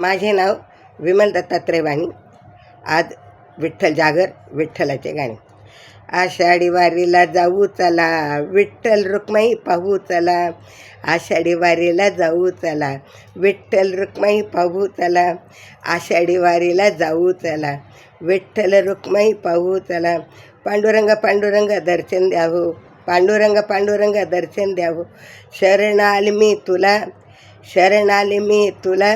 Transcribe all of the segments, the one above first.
माझे नाव विमल दत्तात्रय वाणी. आज विठ्ठल जागर, विठ्ठलाचे गाणे. आषाढी वारीला जाऊ चला, विठ्ठल रुक्माई पाहू चला. आषाढी वारीला जाऊ चला, विठ्ठल रुक्माई पाहू चला. आषाढी वारीला जाऊ चला, विठ्ठल रुक्माई पाहू चला. पांडुरंग पांडुरंग दर्शन द्यावं, पांडुरंग पांडुरंग दर्शन द्यावं. शरण आले मी तुला, शरण आले मी तुला.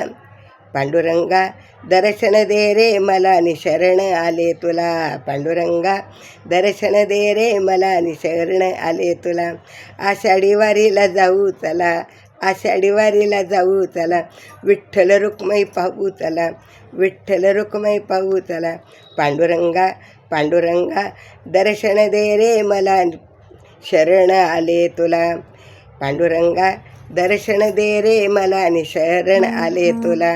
पांडुरंगा दर्शन दे रे मला, आणि शरण आले तुला. पांडुरंगा दर्शन दे रे मला, आणि शरण आले तुला. आषाढी वारीला जाऊ चला, आषाढी वारीला जाऊ चला. विठ्ठल रुक्माई पाहू चला, विठ्ठल रुक्माई पाहू चला. पांडुरंगा पांडुरंगा दर्शन दे रे मला, शरण आले तुला. पांडुरंगा दर्शन दे रे मला, आणि शरण आले तुला.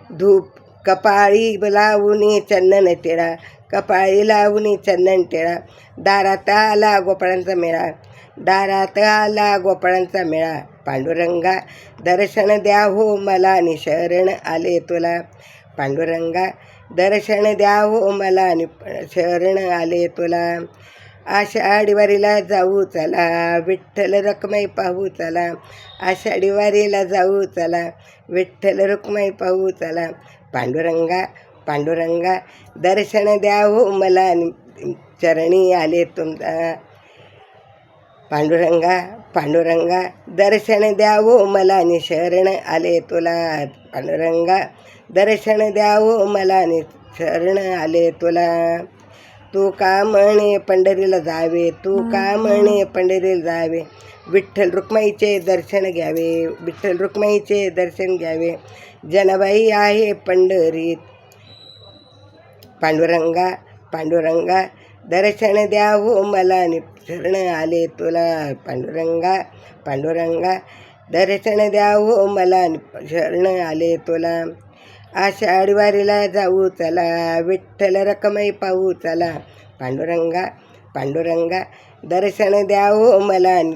धूप कपाळी लावूनी चंदन टिळा, कपाळी लावूनी चंदन टिळा. दारात आला गोपाळांचा मेळा, दारात आला गोपाळांचा मेळा. पांडुरंगा दर्शन द्या हो मला, आणि शरण आले तुला. पांडुरंगा दर्शन द्या हो मला, आणि शरण आले तुला. आषाढी वारीला जाऊ चला, विठ्ठल रुक्माई पाहू चला. आषाढी वारीला जाऊ चला, विठ्ठल रुक्माई पाहू चला. पांडुरंगा पांडुरंगा दर्शन द्या हो मला, आणि चरणी आले तुमचा. पांडुरंगा पांडुरंगा दर्शन द्या हो मला, आणि शरण आले तुला. पांडुरंगा दर्शन द्या हो मला, आणि शरण आले तुला. तू का म्हणे पंढरीला जावे, तू का म्हणे पंढरीला जावे. विठ्ठल रुक्माईचे दर्शन घ्यावे, विठ्ठल रुक्माईचे दर्शन घ्यावे. जनाबाई आहे पंढरीत. पांडुरंगा पांडुरंगा दर्शन द्या हो मला, आणि शरण आले तुला. पांडुरंगा पांडुरंगा दर्शन द्या हो मला, आणि शरण आले तुला. आषाढी वारीला जाऊ चला, विठ्ठल रुक्माई पाहू चला. पांडुरंगा पांडुरंगा दर्शन द्या हो मला, आणि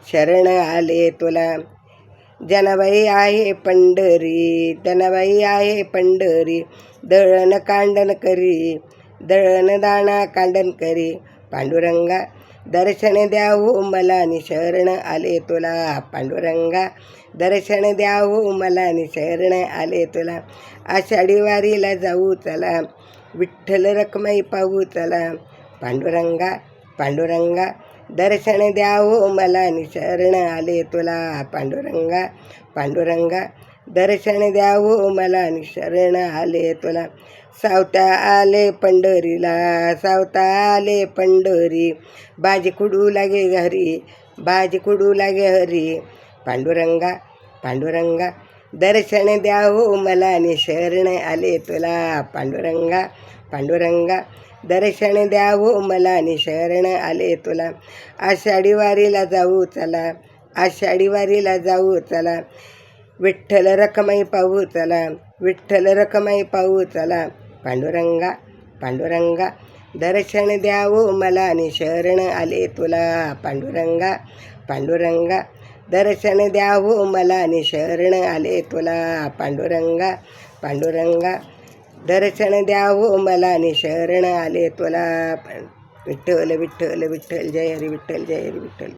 शरण आले तुला. जनाबाई आहे पंढरी, जनाबाई आहे पंढरी. दळण कांडण करी, दळण दाणा कांडण करी. पांडुरंगा दर्शन द्या हो मला, आणि शरण आले तुला. पांडुरंगा दर्शन द्या हो मला, आणि शरण आले तुला. आषाढी वारीला जाऊ चला, विठ्ठल रुक्माई पाहू चला. पांडुरंगा पांडुरंगा दर्शन द्या हो मला, आणि शरण आले तुला. पांडुरंगा पांडुरंगा दर्शन द्या हो मला, आणि शरण आले तुला. सावता आले पंढरीला, सावता आले पंढरी. बाजी कुडू लागे घरी, बाजी कुडू लागे हरी. पांडुरंगा पांडुरंगा दर्शन द्या हो मला, आणि शरण आले तुला. पांडुरंगा पांडुरंगा दर्शन द्या हो मला, आणि शरण आले तुला. आषाढी वारीला जाऊ चला, आषाढी वारीला जाऊ चला. विठ्ठल रुक्माई पाहू चला, विठ्ठल रुक्माई पाहू चला. पांडुरंगा पांडुरंगा दर्शन द्या हो मला, आणि शरण आले तुला. पांडुरंगा पांडुरंगा दर्शन द्या हो मला, आणि शरण आले तुला. पांडुरंगा पांडुरंगा दर्शन द्या हो मला, आणि शरण आले तुला. विठ्ठल विठ्ठल विठ्ठल जय हरी विठ्ठल, जय हरी विठ्ठल.